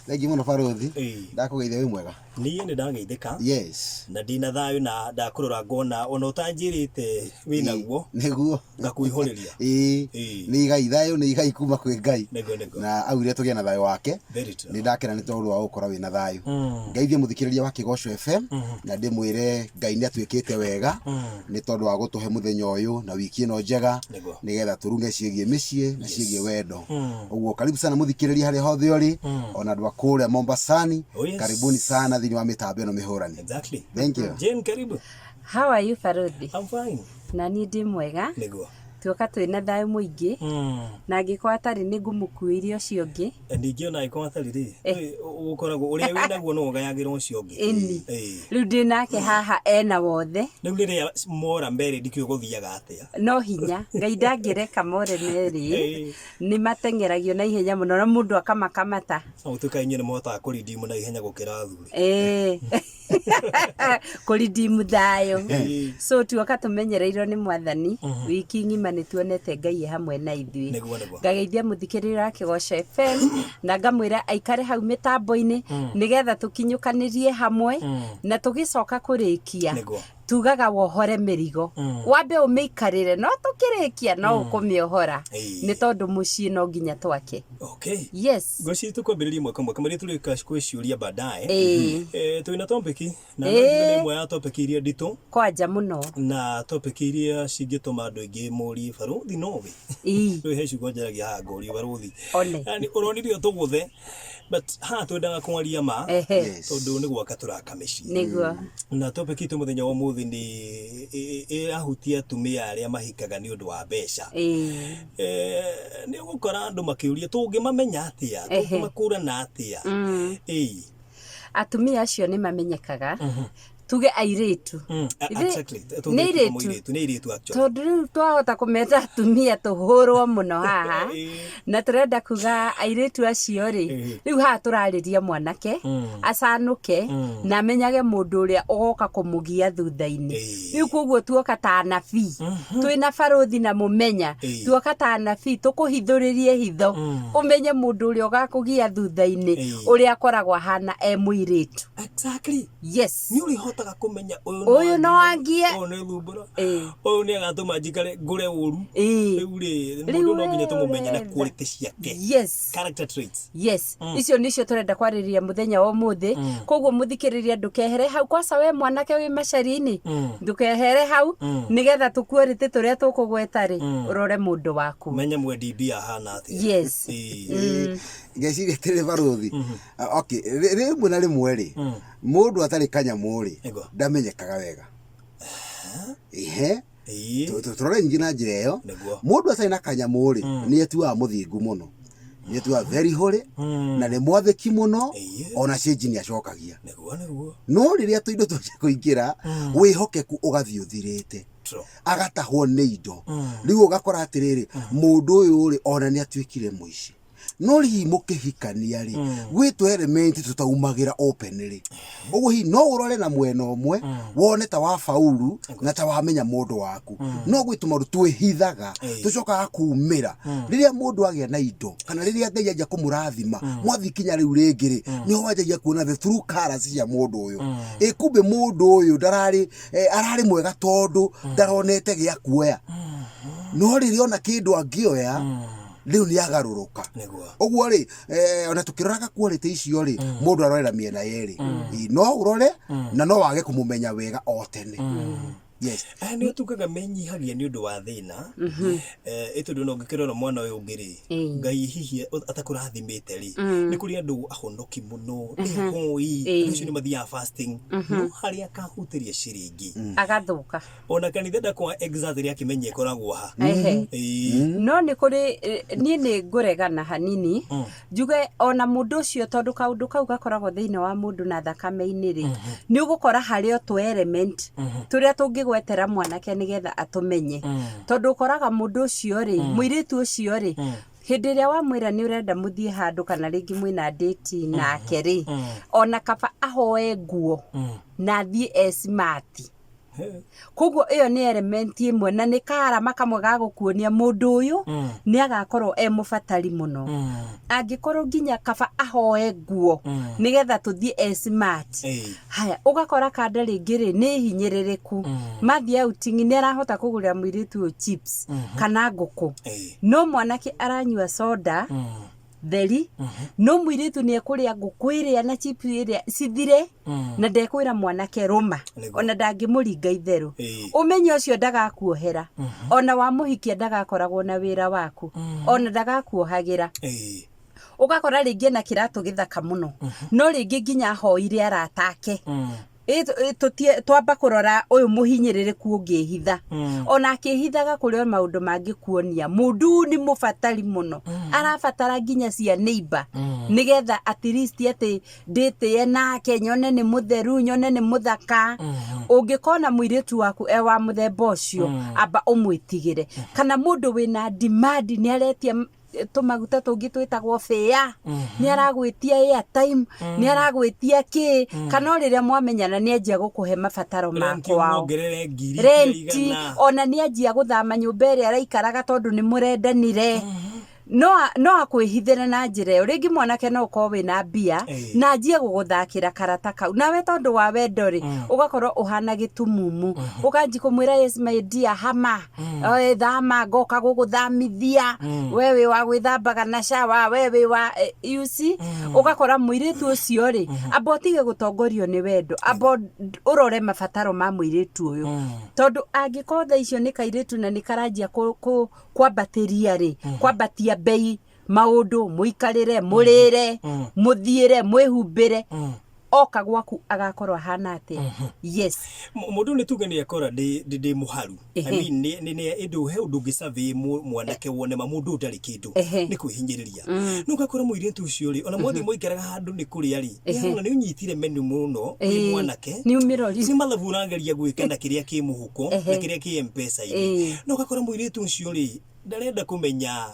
Thank you muno Baruthi. Ndakugeithia wi mwega. Niĩ nĩ ndageithĩka. Yes. Na ndina thayũ na ndakurora ngona ona ũtanjĩrĩte wĩnaguo. Nĩguo. Ngakwĩhoreria. Nĩ igai thayũ nĩ igai kuma kwĩ Ngai. Nĩguo. Na augire tũgĩe na thayũ wake. Nĩ ndakena nĩ tondũ wa gũkorwo wĩna thayũ. Ngeithie mũthikĩrĩria wa Kĩgoco FM na ndĩmwĩre Ngai nĩ atuĩkĩte wega nĩ tondũ wa gũtũhe mũthenya ũyũ na wiki ĩno njega nĩgetha tũruge ciĩgiĩ mĩciĩ na ciĩgiĩ wendo. Ũguo karibu sana mũthikĩrĩria harĩa hothe ũrĩ ona andũ a kũrĩa Mombasani. Karibuni sana thĩinĩ wa mĩtambo ĩno mĩhũrani. Exactly. Thank you. Jane, karibu. How are you Baruthi? I'm fine. Na niĩ ndĩ mwega. Nĩguo. Tuoka twĩna thayũ mũingĩ. Na angĩkorwo atarĩ nĩ ngũmũkuĩria ũcio ũngĩ. Ningĩ ona angĩkorwo atarĩ rĩ, ũkoragwo ũrĩa wĩnaguo no ũgayagĩrwo ũcio ũngĩ. Rĩu ndĩ nake haha ena wothe. Rĩu rĩrĩa mora mbere ndikĩũĩ gũthiaga atĩa. No hinya. Ngai ndangĩreka more merĩ. Nĩ mateng'eragio na ihenya mũno na mũndũ akamakamata. Ũtuĩka inyuĩ nĩ mũhotaga kũrindimu na ihenya gũkĩra athuri. Kũrindimu thayũ. So tuoka tũmenyereirwo nĩ Mwathani. Wiki ng'ima nĩ tuonete Ngai hamwe na ithuĩ. Ngageithia mũthikĩrĩria wa Kĩgoco FM na ngamwĩra aikare hau mĩtambo-inĩ nĩgetha tũkinyũkanĩrie hamwe na tũgĩcoka kũrĩkia. Tugaga wohore mĩrigo. Wambe ũmĩikarĩre no tũkĩrĩkia no ũkũmĩohora. Nĩ tondũ mũciĩ no nginya twake. Okay. Yes. Ngwĩciria tũkwambĩrĩria mwaka marĩa tũrĩka kwĩciũria baadaye. Twĩna topic na nĩ ĩmwe ya topic iria nditũ. Kwanja mũno. Na topic iria cingĩtũma andũ aingĩ mũrie Baruthi nowe. Rĩu he ciugo njaragia haha ngũria Baruthi. Yani ũronirio tũgũthe but ha twendaga kũaria ma tondũ nĩ gwaka tũraka mĩciĩ. Nĩguo. Na topic itũ mũthenya wa ũmũthĩ nĩ ahutia atumia arĩa mahikaga nĩ ũndũ wa mbeca. Nĩ ũgũkora andũ makĩũria tũngĩmamenya atĩa, tũngĩmakũrana atĩa. Atumia acio nĩ mamenyekaga. Tuge airĩtu. Exactly. Nĩ airĩtu actually. Tondũ rĩu twahota kũmeta atumia tũhũrwo mũno haha. Na tũrenda kuga airĩtu acio rĩ. Rĩu haha tũrarĩria mwanake acanũke na amenyage mũndũ ũrĩa ũgoka kũmũgia thutha-inĩ. Rĩu koguo tuoka ta anabii. Twĩna Baruthi na mũmenya. Tuoka ta anabii tũkũhithũrĩrie hitho. Ũmenye mũndũ ũrĩa ũgakũgia thutha-inĩ ũrĩa akoragwo ahana mũirĩtu. Exactly. Yes. Nĩ ũrĩhotaga kũmenya ũyũ no angie. Nĩ thumbũra. Ũyũ nĩ agatũma njikare ngũre ũru. Rĩu rĩ mũndũ no nginya tũmũmenye na quality ciake. Yes. Character traits. Yes. Icio nĩcio tũrenda kwarĩrĩria mũthenya wa ũmũthĩ. Koguo mũthikĩrĩria ndũkehere hau kwaca we mwanake wĩ macari-inĩ. Ndũkehere hau nĩgetha tũkuorĩte tũrĩa tũkũgweta rĩ ũrore mũndũ waku. Menye mwendi mbia ahana atĩa. Yes. Ngeciria tĩrĩ Baruthi. Okay, rĩmwe na rĩmwe rĩ mũndũ atarĩ kanyamũ rĩ ndamenyekaga wega. Tũrore nyingĩ na njĩra ĩyo. Mũndũ atarĩ na kanyamũ rĩ nĩ atuaga mũthingu mũno. Nĩ atuaga very holy na nĩ mwathĩki mũno ona change nĩ acokagia. No rĩrĩa tũindo tũcio kũingĩra wĩhokeku ũgathiĩ ũthirĩte. Agatahwo nĩ indo. Rĩu ũgakora atĩrĩrĩ mũndũ ũyũ rĩ ona nĩ atuĩkire mũici. No rihi mũkĩhikania rĩ gwĩtwo element tũtaumagĩra openly. Ũguo hi no ũrore na mwena ũmwe wone ta wa faulu na ta wamenya mũndũ waku. No gwĩtuma twĩhithaga tũcokaga kuumĩra rĩrĩa mũndũ agĩa na indo kana rĩrĩa Ngai anjia kũmũrathima mwathikinya rĩu rĩngĩ rĩ nĩ wanjagia kuona the true colors cia mũndũ ũyũ. Kumbe mũndũ ũyũ ararĩ mwega tondũ ndaronete gĩa kuoya. No rĩrĩa ona kĩndũ angĩoya rĩu nĩ agarũrũka. Ũguo rĩ ona tũkĩroraga quality icio rĩ mũndũ arorera mĩena yerĩ. No ũrore na no wage kũmũmenya wega o tene. Yes. Nĩ ũtukaga menyihagia nĩ ũndũ wa thĩna. Tondũ no ngĩkĩrora mwana ũyũ ũngĩ rĩ Ngai hihi atakũrathimĩte rĩ nĩ kũrĩ andũ ahonoki mũno nĩ hoi acio nĩ mathiaga fasting no harĩa akahutĩria ciringi agathũka. Ona kanitha ndakwa exact rĩa kĩmenye ĩkoragwo ha. No nĩ kũrĩ niĩ nĩ ngũregana hanini njuge ona mũndũ ũcio tondũ kaũndũ kau gakoragwo thĩinĩ wa mũndũ na thakame-inĩ rĩ nĩ ũgũkora harĩ o tũ element tũrĩa tũngĩgwetera mwanake nĩgetha atũmenye. Tondũ ũkoraga mũndũ ũcio rĩ mũirĩtu ũcio rĩ hĩndĩ ĩrĩa wamwĩra nĩ ũrenda mũthiĩ handũ kana rĩngĩ mwĩna date nake rĩ ona kaba ahoe nguo na athiĩ smart koguo iyo ni element imwe na ni karama kamwe ga gukuonia mundu uyu ni agakorwo mufatari muno angikorwo nginya kaba ahoe nguo nigetha tuthie smart haya ugakora kanda ringi ri ni hinyiririku mathia outing ni arahota kugurira mwiritu chips kana nguku no mwanake aranyua soda theri no mwiritu ni ekuria nguku iria na chips iria cithire na ndekwira mwanake ruma ona ndangimuringa itheru umenye ucio ndagakuohera ona wa muhikia ndagakoragwo na wira waku ona ndagakuohagira ugakora ringi na kiratu githaka muno no ringi nginya hoire aratake twamba kurora uyu muhinyiririku ungihitha ona akihithaga kurio maundu mangikuonia mundu ni mufatari muno arafatara nginya cia neighbor nigetha at least ati ndite nake nyone ni mutheru nyone ni muthaka ungikona mwiritu waku wa muthemba ucio amba umwitigire kana mundu wina demand ni aretia tumaguta tungi twitagwo fea ni aragwitia airtime ni aragwitia ki kana riria mwamenyana ni anjia gukuhe mabataro mako wao renti ona ni anjia guthama nyumba ria araikaraga tondu ni murendanire no akwihithira na njira iyo ringi mwanake no ukorwo wina mbia na njie guguthakira karata kau nawe tondu wa wendo ri ugakorwo uhana gitumumu ukanji kumwira yes my dear hama thama ngoka guguthamithia wewe wa gwithambaga na shawa wewe wa you see ugakora mwiritu ucio ri abotige gutongorio ni wendo abo urore mabataro ma mwiritu uyu tondu angikorwo tha icio ni kairitu na ni karanjia kwambatiria ri kwambatia bei maundu muikarire murire muthiire mwihumbire oka gwaku agakorwo hana ate yes mundu ni tuge ni akora ndi muharu I mean ni indu he undu gisavi mwanake wone mundu ndari kindu ni kwihinyiriria no gakora mwiritu ucio ri ona mwathi muikaraga handu ni kuri ari ona ni unyitire menu muno ni mwanake ni umirori si mathabu rangaria gwikana kiria ki muhuko na kiria ki mpesa ini no gakora mwiritu ucio ri ndarenda kumenya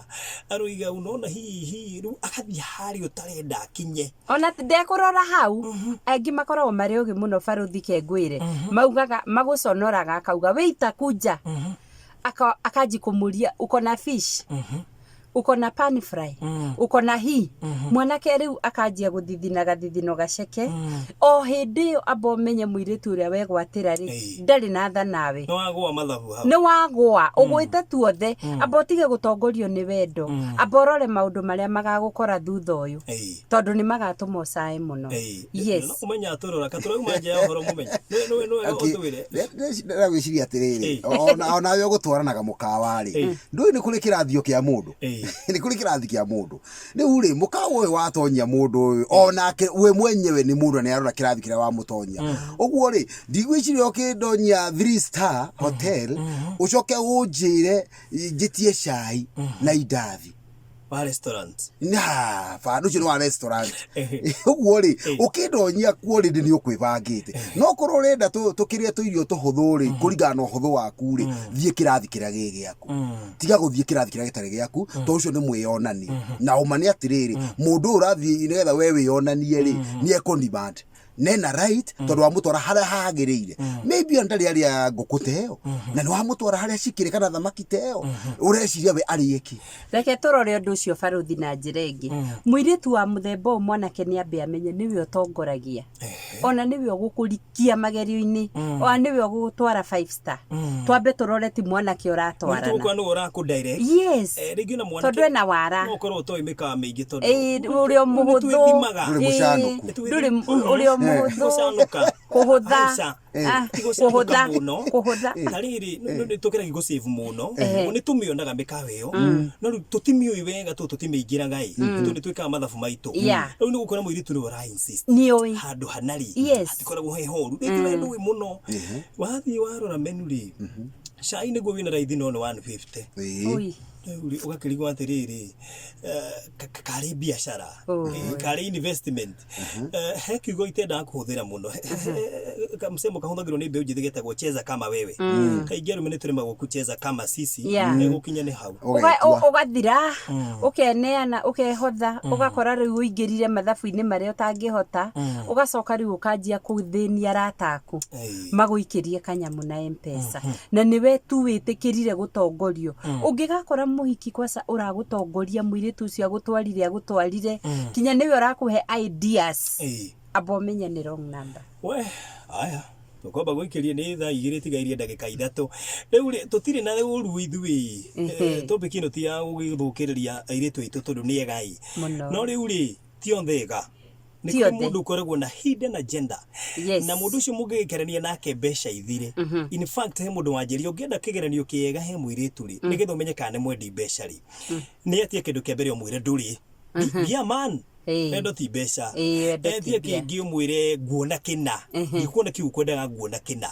aruiga unona hihi ru akathia hari utarenda kinye ona ndekurora hau angi makorwo mari ugi muno baruthi kengwire maugaga maguconoraga akauga weita kuja akaji kumuria uko na fish uko na pan fry uko na hii mwanake riu akajia guthithina gathithino gaceke o hindi yo abo menye mwiritu uria wegwatira ri ndari na tha nawe no wagwa mathabu hau ni wagwa ugwite tuothe abo tige gutongorio ni wendo abo rore maundu maria magagukora thutha uyu tondu ni magatuma ucae muno yes no umenya aturora katuruma nje ya horo mumenya no utwire ndira gwiciria atiriri ona yo gutwaranaga mukawa ri ndu ni kuri kirathio kia mundu ni kuri kirathi kia mundu ni uri mukawa uyu watonyia mundu uyu onake we mwenyewe ni mundu ni arora kirathi kira wa mutonya uguo ri ndigwiciria okindonyia 3 star hotel ucoke unjire ngitie cai na idathi wa restaurant na fandu cino wa restaurant uguo ri ukindonyia kuori ni ukwibangite no korwo renda tukirie tuirio tuhuthuri kuringana no huthu waku ri thie kirathi kira gigiaku tiga guthie kirathi kira gitari giaku to ucio ni mwionani na umani atiriri mundu urathi nigetha we wionanie ri ni ekoniband nena right tondu wa mutwara haria hagiriire maybe ndari aria ngukuteo na ni wa mutwara haria cikire kana thamaki teo ureciria we ariiki reke turore undu ucio baruthi na njirenge mwiritu wa muthemba mwanake ni ambe amenye niwe utongoragia ona niwe ugukurikia magerio-ini ona niwe ugutwara 5 star twambe turore ti mwanake uratwarana tuko no uraku direct yes ringi na mwanake tondu ena wara no korwo to imika mingi tondu urio muhuthu nduri urio kusanuka kuhutha kuhutha tariri ni tukira gigo save muno ni tumionaga mikawa iyo no tutimio wega tutimiingira ngai tundi twika mathabu maitu no ni gukora mwiritu ni ora insist ni oi handu hanari atikoragwo he horu ndio wi muno wathi warora menuri cai niguo wina raithi no 150 oi uri ugakirigwa atiriri kari biashara kari investment he kiugo itenda kuhuthira muno msemo kahũthagĩrwo nĩ mbeũ njĩthĩ getagwo cheza kama wewe kaingĩ arũme nĩ tũremagwo kucheza kama sisi gũkinya nĩ hau ũgathira ũkeneana ũkehotha ũgakora rĩu ũingĩrire mathabu-inĩ marĩa ũtangĩhota ũgacoka rĩu ũkanjia kũthĩnia arata aku magũikĩrie kanyamũ na M-Pesa na nĩwe tu wĩtĩkĩrire gũtongorio ũngĩgakora mũhiki kwaca ũragũtongoria mũirĩtu ũcio agũtwarire kinya nĩwe ũrakũhe ideas amba ũmenye nĩ wrong number. Aya tũkwamba gũikĩria nĩ thaa 2 tigairie ndagĩka 3 rĩu tũtirĩ na ũru ithuĩ topic ĩno ti ya gũgĩthũkĩrĩria airĩtu aitũ tondũ nĩ egai no rĩu ti onthega nĩ mũndũ ũkoragwo na hidden agenda na mũndũ ũcio mũngĩgĩkerania nake mbeca ithire in fact he mũndũ wanjĩria ũngĩenda kĩgeranio kĩega he mũirĩtu rĩ nĩgetha ũmenye kana nĩ mwendi mbeca rĩ nĩ atia kĩndũ kĩa mbere ũmwĩre ndũrĩ man endo ti mbeca tie kĩngĩ ũmwĩre nguona kĩna gĩkuona kĩu kwendaga nguona kĩna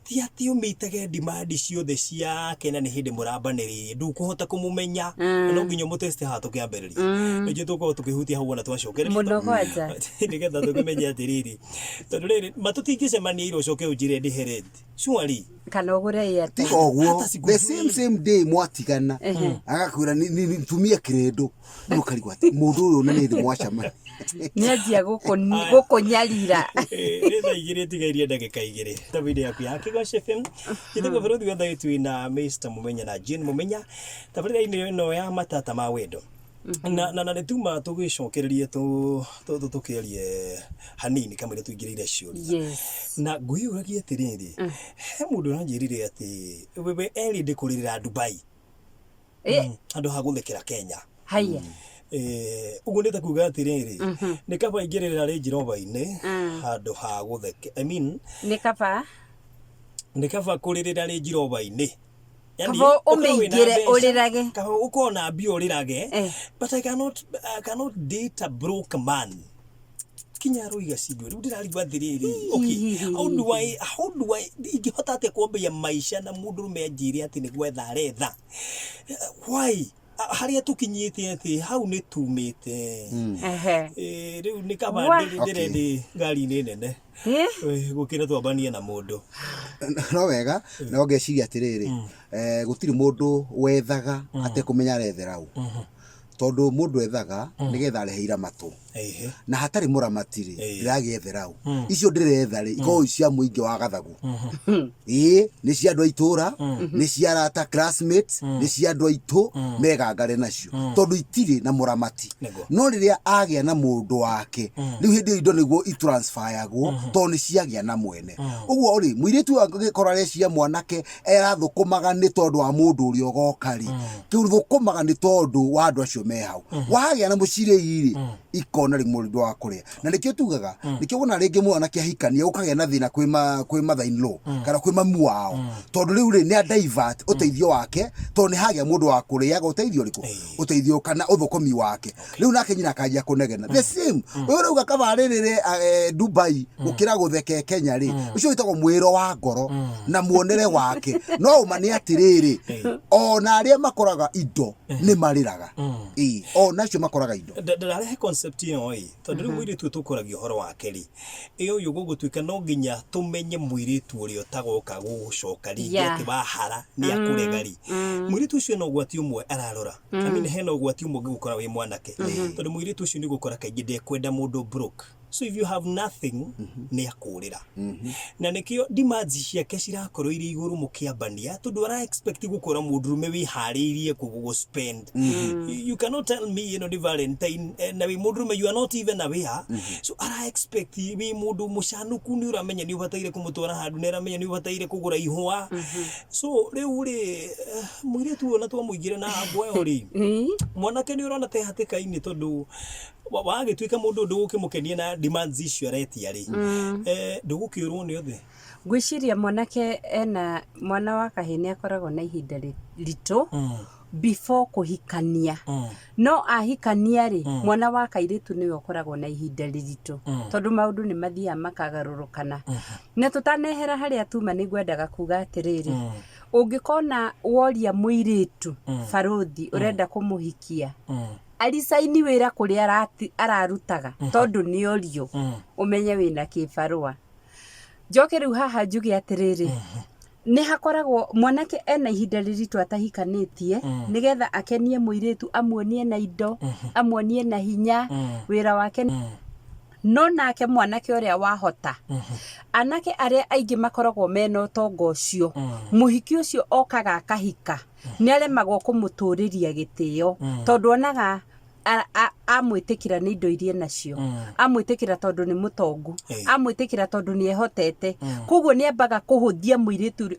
ti ati ũmĩtage demand ciothe ciake na nĩ hĩndĩ mũrambanĩrĩrie ndũkũhota kũmũmenya no nginya mũteste hato kĩambĩrĩria nĩnjĩ tũkorwo tũkĩhutia hau na twacokereria mũno kwanja nĩgetha tũkĩmenye atĩrĩrĩ tondũ rĩrĩ matũtingĩcemania iro coke ũnjĩre ndĩhered surely kana ũgũre ti oguo the same day mwatigana agakwĩra nitumie kĩrĩndũ nũkarigwa atĩ mũndũ ũyũ na nĩ thĩ mwacamania nĩanjia gũkũnyarira rĩtha 2 tigairie ndagĩka 2 ta video yaku ya Kĩgoco FM gĩtagwo bũrũri wa thaitu na Mr. Mũmenya na Jane Mũmenya tabarĩra-inĩ ĩno ya matata ma wendo na nĩ tuma tũgĩcokererie tũkĩarie hanini kamũira tũingĩrĩire ciũria na ngwĩyũragia atĩrĩrĩ he mũndũ aranjĩrire atĩ wewe eri ndĩkũrĩrĩra Dubai handũ ha gũthekera Kenya haya uguo nĩ ta kuga atĩrĩrĩ nĩ kaba ingĩrĩra Range Rover-inĩ handũ ha gũtheke I mean nĩ kaba kũrĩrĩra Range Rover-inĩ kaba ũmĩingĩre ũrĩrage kaba ũkona mbia ũrĩrage but I cannot date a broke man kinya roiga cidio rĩu ndĩrarigwa atĩrĩrĩ okay how do I ingĩhota atĩa kwambia maisha na mũndũ rumenjire atĩ nĩ gwetha aretha why haria tukinyite ati hau ni tumite riu ni kaba ndĩrende ngari nene gukira twambanie na mundu no wega no ngeciria atiriri gutiri mundu wethaga ate kumenya arethera u tondu mundu ethaga nigetha areheira matu na hatari muramatiri iragiethera u icio ndiretha ri iko cia muingi wa gathagu ni cia andu aitura ni cia arata classmates ni cia andu aitu megangare nacio tondu itiri na muramati no riria agia na mundu wake riu hindi indo niguo itransferagwo tondu ni ciagia na mwene uguo ri muiritu angikora recia mwanake erathukumaga ni tondu wa mundu uria ogokari kiu thukumaga ni tondu wa andu acio me hau wagia na mucire iri ikona ri mundu wa kuria na nikio tugaga nikio wona ringi mwana kiahikania ukagea na thina kwi mother in law kana kwi mamu wao tondu riu ri ni a divert uteithio wake tondu ni hagia mundu wa kuriaga uteithio riku uteithio kana uthukomi wake riu nake nyina kanjia kunegena the same wewe uga kabarĩrĩre Dubai ukira gutheke Kenya ri ucio witagwo mwiro wa ngoro na muonere wake no umani atiriri ona aria makoraga indo ni mariraga ona cio makoraga indo ndararehe concept ĩyo tondu rĩu mũirĩtu tũkũragia ũhoro wake rĩ ĩyo yo gũgũtuĩka no nginya tũmenye mũirĩtu ũrĩa ũtagoka gũcoka rĩngĩ atĩ bahara nĩ akũrega rĩ mũirĩtu ũcio no ũgwati ũmwe ararora I mean hena ũgwati ũmwe ũngĩgũkora wĩ mwanake tondu mũirĩtu ũcio nĩ gũkora kaingĩ ndekwenda mũndũ broke so if you have nothing ni akũrĩra na nikio demands ciake cirakorwo irĩ igũrũ mũkĩambania tondu ara expect gũkora mũndũrume wĩharĩirie kũgũ spend you cannot tell me you know the Valentine na wĩ mũndũrume you are not even aware so ara expect wĩ mũndũ mũcanuku nĩ ũramenya nĩ ũbataire kũmũtwara handũ nĩ ũramenya nĩ ũbataire kũgũra ihũa so rĩu rĩ mũirĩtu ona twamũigire na ngwa ori mwanake nĩ ũrona te hatĩka-inĩ tondu wagĩtuĩka mũndũ ndũgũkĩmũkenia na demands icio aretia rĩ ndũgũkĩũrwo nĩ othe ngwĩciria mwanake ena mwana wa kahĩ nĩ akoragwo na ihinda ritũ before kuhikania no ahikania ri mwana wa kairitu niwe ukoragwo na ihinda riritũ tondu maundu ni mathia makagarurukana na tutanehera haria tuma ni ngwendaga kuga atiriri ungikona woria muiritu baruthi urenda kumuhikia alisaini wira kuria ararutaga tondu ni orio umenye wina kibarua njoke riu haha njuge atiriri nĩ hakoragwo mwanake ena ihinda rĩritũ atahikanĩtie nigetha akenie mũirĩtu amuonie na indo amuonie na hinya wĩra wake no nake mwanake ũrĩa wahota anake arĩa aingĩ makoragwo mena ũtonga ũcio mũhiki ũcio okaga akahika nĩ aremagwo kũmũtũrĩria gĩtĩo tondũ onaga amwĩtĩkĩra nĩ indo iria nacio amwĩtĩkĩra tondũ nĩ mũtongu amwĩtĩkĩra tondũ nĩ ehotete koguo nĩ ambaga kũhũthia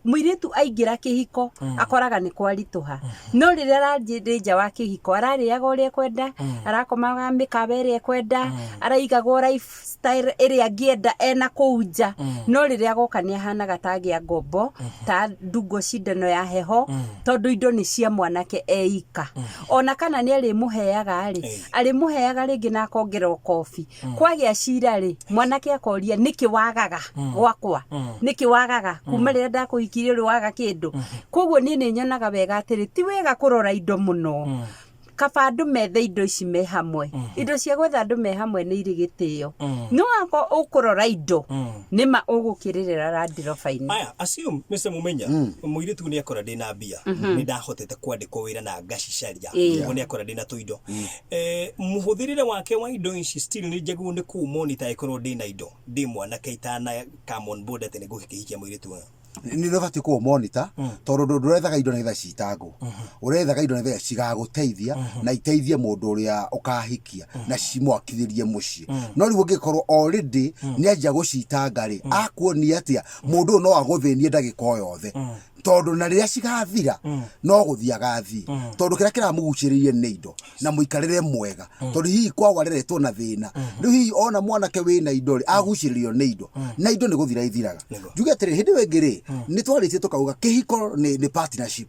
mũirĩtu aingĩra kĩhiko akoraga nĩ kwaritũha no rĩrĩa arathiĩ nja wa kĩhiko ararĩaga ũrĩa ekwenda arakomaga mĩkawa ĩrĩa ekwenda araigagwo lifestyle ĩrĩa angĩenda ena kũu nja no rĩrĩa agoka nĩ ahanaga ta agĩa ngombo ta ndungo cindano ya heho tondũ indo nĩ cia mwanake eika ona kana nĩ arĩmũheaga arĩmũheaga rĩngĩ na akongerwo kobi kwagĩa cira rĩ mwanake akoria nĩkĩ wagaga gwakwa nĩkĩ wagaga kuma rĩrĩa ndakũhikirie ũrĩ waga kĩndũ koguo niĩ nĩ nyonaga wega atĩrĩ ti wega kũrora indo mũno kaba andũ methe indo ici me hamwe indo cia gwetha andũ me hamwe nĩ irĩ gĩtĩo no ako ũkũrora indo nĩma ũgũkĩrĩrĩra randiroba-inĩ aya assume Mr. Mumenya mũirĩtu nĩ akora ndĩna mbia nĩ ndahotete kwandĩkwo wĩra na ngacicaria nĩ akora ndĩna tũindo mũhũthĩrĩre wake wa indo ici still nĩ njagĩrĩirwo nĩ kũu monitor ĩkorwo ndĩna indo ndĩ mwanake itana come on board atĩ nĩ ngũhikia mũirĩtu ũyũ nĩ ũbatiĩ kũũ monitor tondũ ndũrethaga indo nĩgetha citangwo ũrethaga indo nĩgetha cigagũteithia na iteithie mũndũ ũrĩa ũkahikia na cimwakithĩrie mũciĩ no rĩu ũngĩkorwo already nĩ anjia gũcitanga rĩ akuonia atĩa mũndũ ũyũ no agũthĩnie ndagĩka o yothe tondũ na rĩrĩa cigathira no gũthiĩ agathii tondũ kĩrĩa kĩramũgucĩrĩirie nĩ indo na mũikarĩre mwega tondũ hihi kwagwa reretwo na thĩna rĩu hihi ona mwanake wĩna indo rĩ agucĩrĩrio nĩ indo na indo nĩ gũthira ithiraga njuge atĩrĩ hĩndĩ ĩyo ĩngĩ rĩ nĩ twarĩtie tũkauga kĩhiko nĩ partnership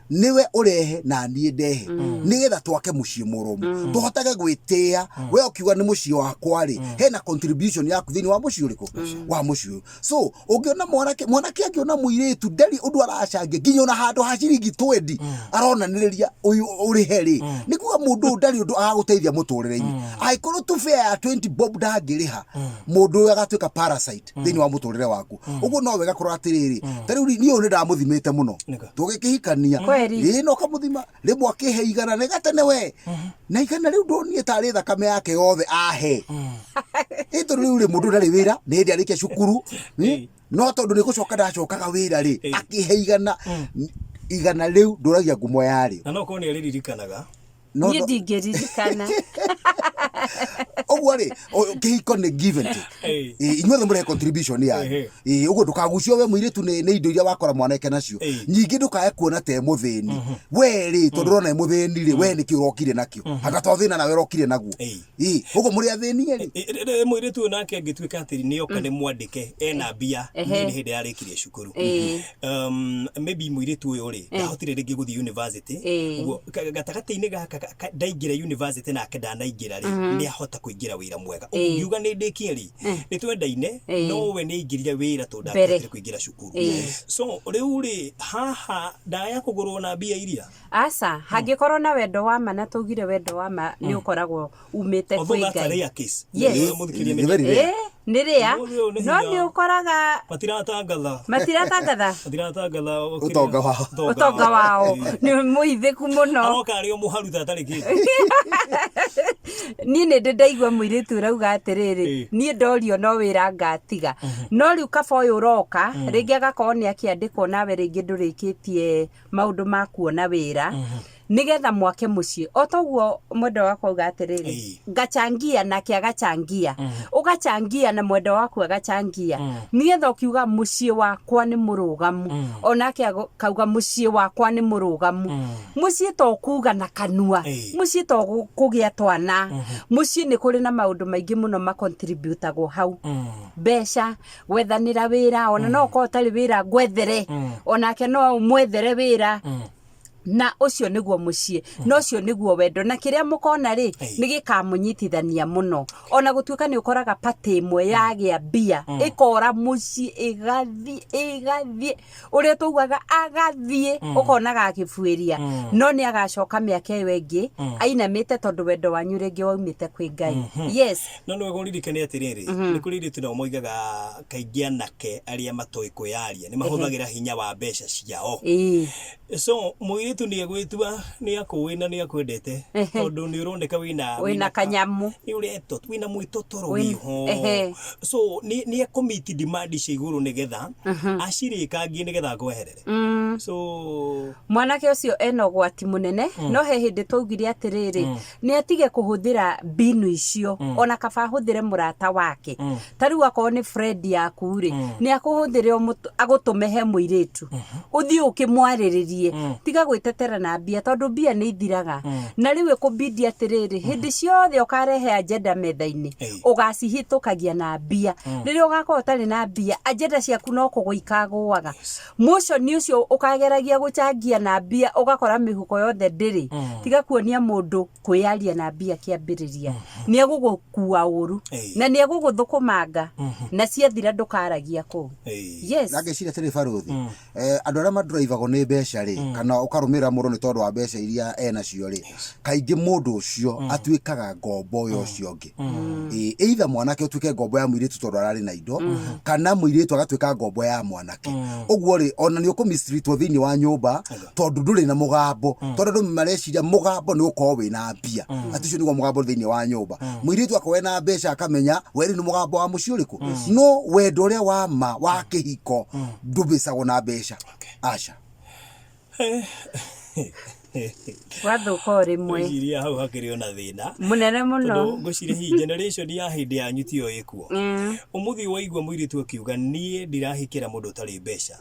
niwe urehe na niĩ ndehe nigetha twake mũciĩ mũrũmu tũhotage gwĩtĩa we ukiuga nĩ mũciĩ wakwa rĩ hena contribution yaku thĩinĩ wa mũciĩ ũrĩkũ wa mũciĩ so ũngĩona mwanake angĩona mũirĩtu ndari ũndũ aracangia nginya ona handũ ha ciringi 20 aronanĩrĩria ũyũ ũrĩhe rĩ nĩ kuga mũndũ ndari ũndũ agũteithia mũtũrĩre-inĩ angĩkorwo tu fare ya 20 bob ndangĩrĩha mũndũ ũyũ agatuĩka parasite thĩinĩ wa mũtũrĩre waku ũguo no wega kũrora atĩrĩrĩ ta rĩu niĩ ũyũ nĩ ndamũthimĩte mũno tũgĩkĩhikania no kamuthima rimwe akihe igana nĩ gatene we na igana rĩu ndonire tarĩ thakame yake yothe ahe ito rĩu rĩ mũndũ ndarĩ wĩra nĩ hĩndĩ arĩkia cukuru no tondũ nĩ gũcoka ndacokaga wĩra rĩ akihe igana rĩu ndũragia ngumo yarĩ na no nĩ aririkanaga niĩ ndingĩririkana ũguo rĩ kĩhiko nĩ give and take inyuothe mũrehe contribution yanyu ũguo ndũkagucio we mũirĩtu nĩ indo iria wakora mwanake nacio nyingĩ ndũkae kuona te mũthĩni we rĩ tondũ ũrona e mũthĩni rĩ we nĩkĩ ũrokire nakĩo anga to thĩna nawe ũrokire naguo ũguo mũrĩ athĩni rĩ mũirĩtu ũyũ nake angĩtuĩka atĩ nĩ oka nĩ mwandĩke ena mbia nĩ hĩndĩ yarĩkirie cukuru maybe mũirĩtu ũyũ rĩ ndahotire rĩngĩ gũthiĩ university ũguo gatagatĩ-inĩ gaka ndaingĩra university nake ndanaingĩra rĩ nĩ ahota kũingĩra wĩra mwega ũngiuga nĩ ndĩkie rĩ nĩ twendaine no we nĩ aingĩrire wĩra tondũ ndahotire kũingĩra cukuru so rĩu rĩ haha ndaya kũgũrwo na mbia iria aca hangĩkorwo na wendo wa ma na tũgire wendo wa ma nĩ ũkoragwo umĩte kwĩ Ngai nĩ rĩa no nĩ ũkoraga matiratangatha ũtonga wao nĩ mũhithĩku mũno aroka arĩ o mũharu atarĩ kĩndũ niĩ nĩ ndaigua mũirĩtu ũrauga atĩrĩrĩ niĩ ndorio no wĩra ngatiga no rĩu kaba ũyũ ũroka rĩngĩ agakorwo nĩ akĩandĩkwo nawe rĩngĩ ndũrĩkĩtie maũndũ ma kuona wĩra nigetha mwake mũciĩ o toguo mwendwa wakwa auga atĩrĩrĩ ngachangia nake agachangia ũgachangia na mwendwa waku agachangia nigetha ũkiuga mũciĩ wakwa nĩ mũrũgamu onake akauga mũciĩ wakwa nĩ mũrũgamu mũciĩ to kuga na kanua mũciĩ to kũgĩa twana mũciĩ nĩ kũrĩ na maũndũ maingĩ mũno makontributagwo hau mbeca gwethanĩra wĩra ona no ũkorwo ũtarĩ wĩra ngwethere onake no mwethere wĩra na ucio niguo mucie no ucio niguo wendo na kiria mukona ri ni gikamunyitithania muno ona gutuika ni ukoraga pati imwe yagia bia ikora mucie igathie uria tugaga agathie ukonaga akifuiria no ni agacoka miaka iyo ingi ainamite tondu wendo wanyu ringi waumite kwi Ngai yes no no guririkane atiriri ni kuriri tuna moigaga kaingi anake aria matoi kuyaria ni mahuthagira hinya wa mbeca ciao so muiritu ni egwitua ni akuwina ni akwendete tondu ni uroneka wina kanyamu ni ureto wina mwitotoro wiho so ni akomiti demand cia iguru nigetha acirikangie nigetha gweherere so mwanake ucio eno gwati munene no he hindi twaugire atiriri ni atige kuhuthira binu icio ona kaba huthire murata wake tariu akoo ni friend yaku ri ni akuhuthire agutumehe muiritu uthii ukimwariririe tiga gwitetera na bia tondu bia ni ithiraga na riu ikubidi atiriri hindi ciothe ukarehe agenda methaini ugacihitukagia na bia riria ugakorwo tari na bia agenda ciaku no kuguikagwaga muco ni ucio ukageragia guchangia na bia ugakora mihuko yothe ndiri tiga kuonia mundu kuyaria na bia kiambiriria ni egugukua uru na ni eguguthukumanga na ciathira ndukaragia ku yes nage cire tiri baruthi andu aria madrivago ni mbeca ri kana ukarumira mundu ni tondu wa mbeca iria ena cio ri kaingi mundu ucio atuikaga ngombo yo cio ngi either mwanake utuike ngombo ya muiritu tondu arari na indo kana muiritu agatuika ngombo ya mwanake uguo ri ona ni ukumistreetwo thiini wa nyumba tondu nduri na mugambo tondu ndu mareciria mugambo ni ukorwo wina mbia aticio niguo mugambo thiini wa nyumba muiritu akowe na mbeca akamenya weri ni mugambo wa mucio uriku no wendo uria wa ma wa kihiko ndubicagwo na mbeca aca wathuka rimwe iria hau hakiri ona thina munene muno ngucire hi generation ya hindi ya nyutio ikuo umuthi waigwa muiritu akiuga nie ndirahikira mundu tari mbeca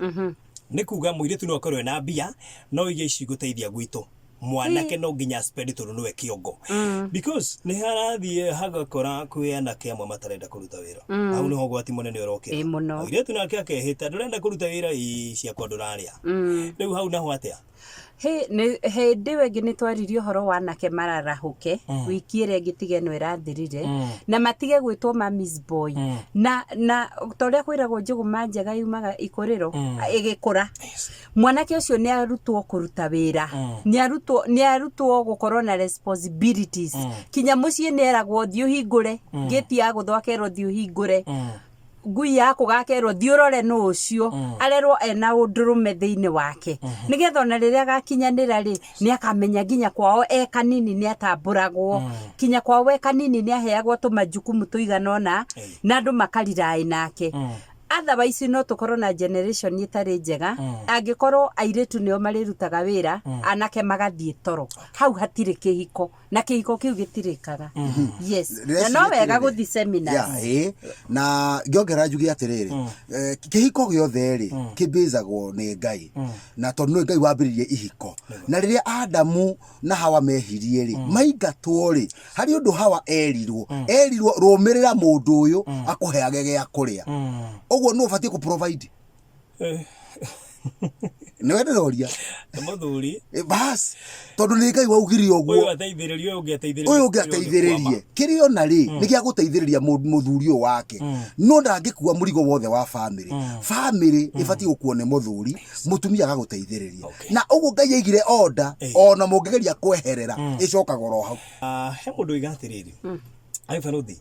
ni kuga muiritu no akorwe na bia no ige ciguteithia gwitu mwanake no nginya spend tondu niwe kiongo because ni harathie hagakora kwi anake amwe matarenda kuruta wira au ni hogwati munene urokira muiritu nake akehita ndurenda kuruta wira cia kwa nduraria riu hau naho atia he ndiwe ngi ni twaririo horo wanake mararahuke wiki ire ngitige no irathirire na matige gwitwo mamis boy na toria kwiragwo njugu manjaga yumaga ikuriro igikura mwanake ucio ni arutwo kuruta wira ni arutwo gukorwo na responsibilities kinya mucie ni eragwo thiu hingure geti ya guthwakerwo thiu hingure ngui yako gakerwo thiurore no ucio arerwo ena undurume thiini wake nigetha ona riria gakinyanira ri ni akamenya ginya kwao kanini ni atamburagwo kinya kwao kanini ni aheagwo tumajukumu tuiganona na andu makarirai nake otherwise no tukorwo na generation itari njega angikorwo airetu nio marirutaga wira anake magathie toro hau hatire kihiko na kihiko kiu gitirikaga yes na no wega guthi seminar na ngiongera njugi atiriri kihiko giothe ri kibizagwo ni Ngai na tondu Ngai wambiririe ihiko na riria Adamu na Hawa mehirie ri maingatwo ri hari undu Hawa erirwo rumirira mundu uyu akuheage gia kuria uguo no fatie ku provide ni wende roria muthuri bas tondu ni Ngai waugire uguo uyu ateithiririe uyu ungiateithiririe kirio na ri ni gia guteithiriria muthuri uyu wake no ndangikua murigo wothe wa family ifatie gukuone muthuri mutumia agaguteithiriria na uguo Ngai aigire order ona mungigeria kweherera icokaga ro hau he mundu igatiriri aifanuthi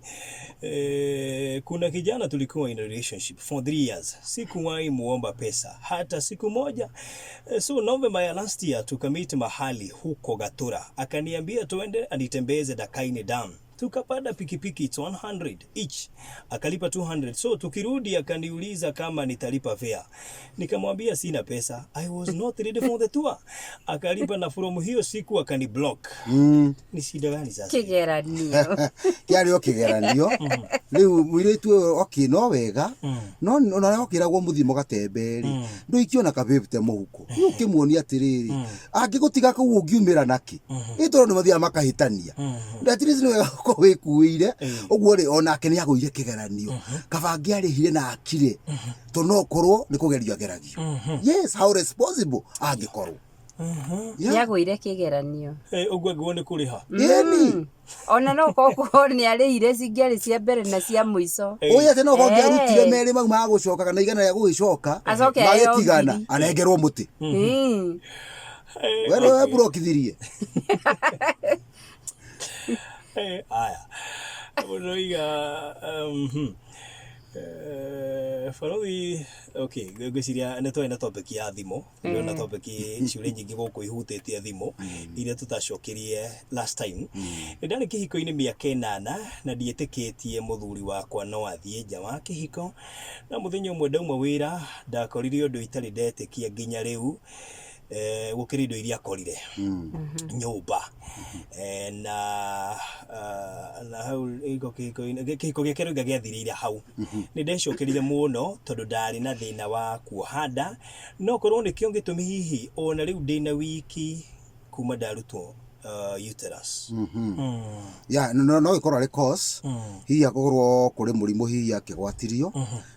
kuna kijana tulikuwa in a relationship for 3 years sikuwahi muomba pesa hata siku moja so November ya last year tukamiti mahali huko Gatura akaniambia tuende anitembeze Dakaine Dam tukapanda pikipiki it's 100 each akalipa 200 so tukirudi akaniuliza kama nitalipa fare nikamwambia sina pesa I was not ready for the tour akalipa na from hiyo siku akani block ni shida gani sasa kigeranio kiari okigeranio riu muiritu okino wega no ona okiragwo muthimo gatemberi nduikiona kabebite muhuko ukimuonia atiriri angigutiga ku ungiumira naki itoro ni mathia makahitania ndatirisi ni wikuire uguo ri onake ni aguire kigeranio kabangi arihire na akire to no korwo ni kugerio ageragio yes how responsible angikorwo yagwire kigeranio ogwa ngone kuriha yeni ona no koko ni arihire cingiari cia mbere na cia muico oya tena ko ngiarutire meri mau ma gucoka kana igana ya gugicoka magitigana anengerwo muti wewe brokithirie aya unoiga Farothi, okay, gwiciria nä twena topic ya thimo na topic ciuria nyingä gå kå ihutä tie thimo iria tutacokerie last time nä ndarä kä hiko-inä mä aka 8 na ndiätä kä tie må thuri wakwa no athiä nja wa kä hiko na må thenya å mwe ndauma wä ra ndakorire å ndå itarä ndetä kia nginya rä u gå kä rä indo iria akorire nyåmba na hau kä hiko gä ake rä u gä athirä ire hau nä ndecokerire må no tondå ndarä na thä na wa kuoha nda no korwo nä kä o ngä tå mi hihi ona rä u ndä na wiki kuma ndarutwo uterus ya no ikorwo ari cause hihi akorwo kuri murimu hihi akigwatirio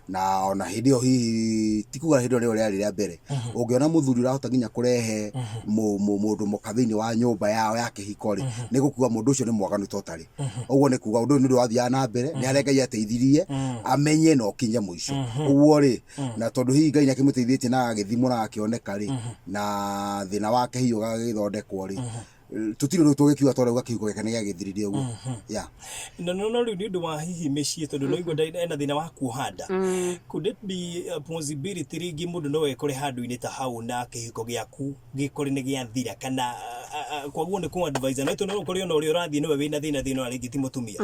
na ona hindi o hihi tikuga hindi rio riari ria mbere ungiona muthuri urahota nginya kurehe mundu mukathini wa nyumba yao ya kihiko ri ni gukuga mundu ucio ni mwaganu totari uguo ni kuga undu ni ndo athia na mbere ni arengai ateithirie amenye no kinye muico uguo ri na tondu hihi ngai nakimuteithietie na agithimo na akioneka ri na thina wake hiyo gagithondekwo ri tutire ro tugikiwa twara ugakiugo geka ni agithiririe uguo ya no riu ni ndu wa hihi mecii tondu no igwa ena thina wa kuhanda could it be a possibility ringi mundu no ekore handu-ini ta hau na kihiko giaku gikore ni giathira kana kwaguo ni ku advisor na tondu ukore ona uri urathie no we na thina ringi ti mutumia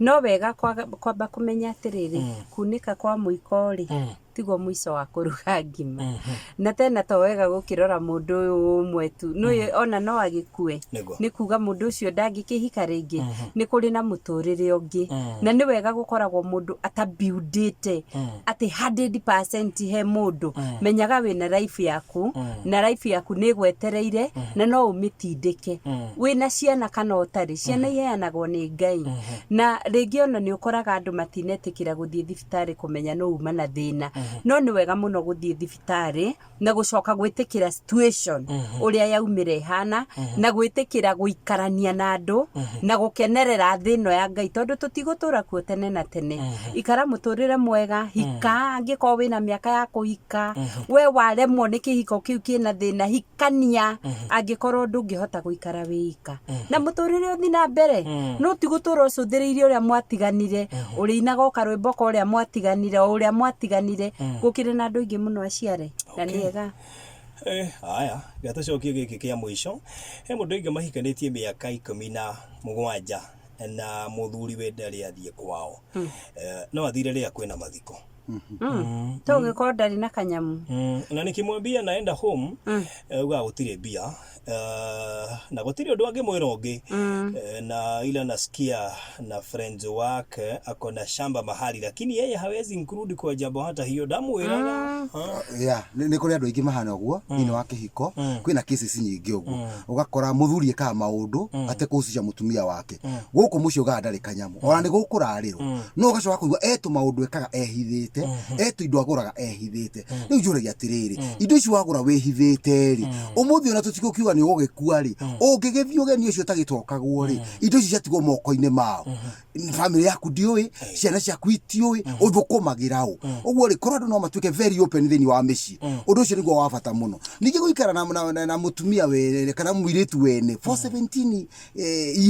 no wega kwamba kumenya atiriri kunika kwa muiko ri tigo muico wa kuruga ngima na tena to wega gukirora mundu uyu umwe tu no ona no agikue ni kuga mundu ucio ndangikihika ringi ni kuri na muturire ungi na ni wega gukoragwo mundu atabuildite ati 100% he mundu menyaga wina life yaku na life yaku ni gwetereire na no umitindike wina ciana kana utari ciana iheanagwo ni Ngai na ringi ona ni ukoraga andu matinetikira guthie thibitari kumenya no uma na thina no ni wega muno guthie thibitari na gucoka gwitikira situation uria yaumire hana na gwitikira guikarania na andu na gukenerera thino ya Ngai tondu tutigutura kuo tene na tene ikara muturire mwega hika angiko wina miaka ya kuhika we waremwo ni kihiko kiu kina thina hikania angikorwo ndungihota guikara wika na muturire uthi na mbere no tigutura ucuthiriire uria mwatiganire uri inagoka rwimboka uria mwatiganire gukire na andu ingi muno aciare na niega aya gatucokie giki kia mwisho he mundu ingi mahikanitie miaka 17 na muthuri we ndari athie kwao no athire ria kwina mathiko to ngiko ndari na kanyamu na nikimwambia naenda home uga gutire bia na gutire undu angi mwira ungi na ila nasikia na friends wake akona shamba mahali lakini yeye hawezi include kwa jambo hata hiyo damwira ya ni kuri andu ingi mahana uguo ini wa kihiko kwina cases nyingi uguo ugakora muthuri ka maundu ate kucicia mutumia wake guku mucio ga ndari kanyamu ona ni gukurarirwo no ugacoka kuigwa etu maundu ekaga ehithite etu indo aguraga ehithite riu njuragia atiriri indo icio wagura wehithite ri umuthi ona tutikukiuga ni ugikua ri ungigithie ugeni ucio tagitokagwo ri indo icio ciatigwo moko-ini mao family yaku ndiui ciana ciaku itiui uthukumagira u uguo ri korwo andu no matuike very open thini wa micii undu ucio niguo wa bata muno ningi guikara na mutumia we kana muiritu wene for 17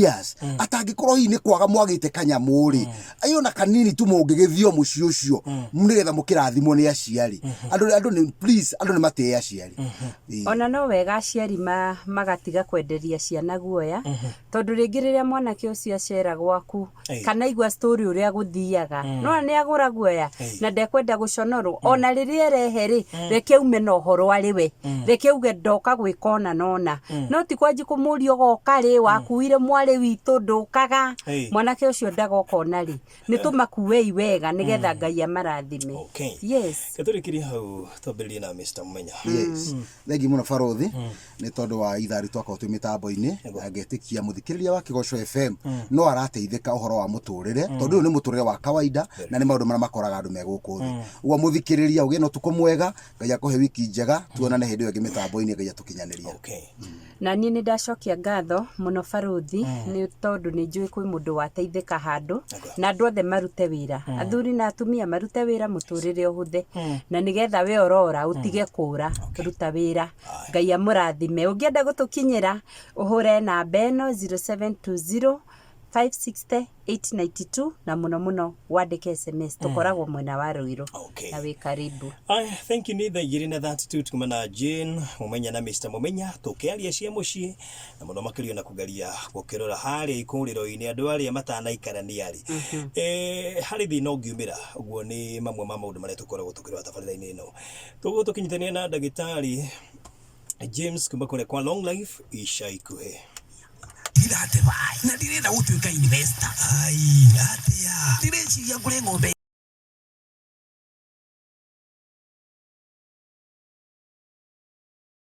years atangikorwo hii ni kwaga mwagite kanyamu ri ayona kanini tu mungigithio muci ucio nigetha mukirathimwo ni aciari andu ni please andu ni matee aciari ona no wega aciari magatiga kwenderia ciana guoya tondu ringi riria mwanake ucio acera gwaku kana igwa story uria guthiaga no ni agura guoya na ndekwenda guconorwo ona riria rehe reke ume no horo ari we reke uge ndoka gwikona nona no ti kwanji kumurio goka ri wakuire mwari witu ndukaga mwanake ucio ndagoka ona ri ni tumakuwe wega nigetha Ngai amarathime yes katurikiri hau tobelia na Mr. Mumenya yes legi muno Farothi ni tondu wa ithari twakao twi mitambo-ini agetikia muthikiriria wa Kigosho FM no arateithika uhoro wa muturire tondu ni muturire wa kawaida na ni maundu maria makoraga andu meguku thi uwa muthikiriria ugie no tukumwega Ngai akuhe wiki njega tuonane hindi ingi mitambo-ini Ngai atukinyaniria na ni ndacokia ngatho muno baruthi ni tondu ni njui kwi mundu wateithika handu na andu othe marute wira athuri na atumia marute wira muturire uhuthe na nigetha we orora utige kura ruta wira Ngai amurathime ungienda gutukinyira uhure namba eno 0720 560 892 na muno wandike SMS tukoragwo mwena wa Ruiru na wi karibu. Thank you Nitha Irina 32 tukumana Jane mumenya na Mr Mumenya tukiaria cia mucii na muno makirio na kugaria gukirora hari ikuriro-ini andu aria matanaikarania ari hari thina ungiumira uguo ni mamwe ma maundu maria tukoragwo tukirora tabarira-ini ino tugutukinyithania na ndagitari James kuma kule kwa Long Life ica ikuhe Ira te vai na direnda utuika investor ai atia direci ya ngure ng'ombe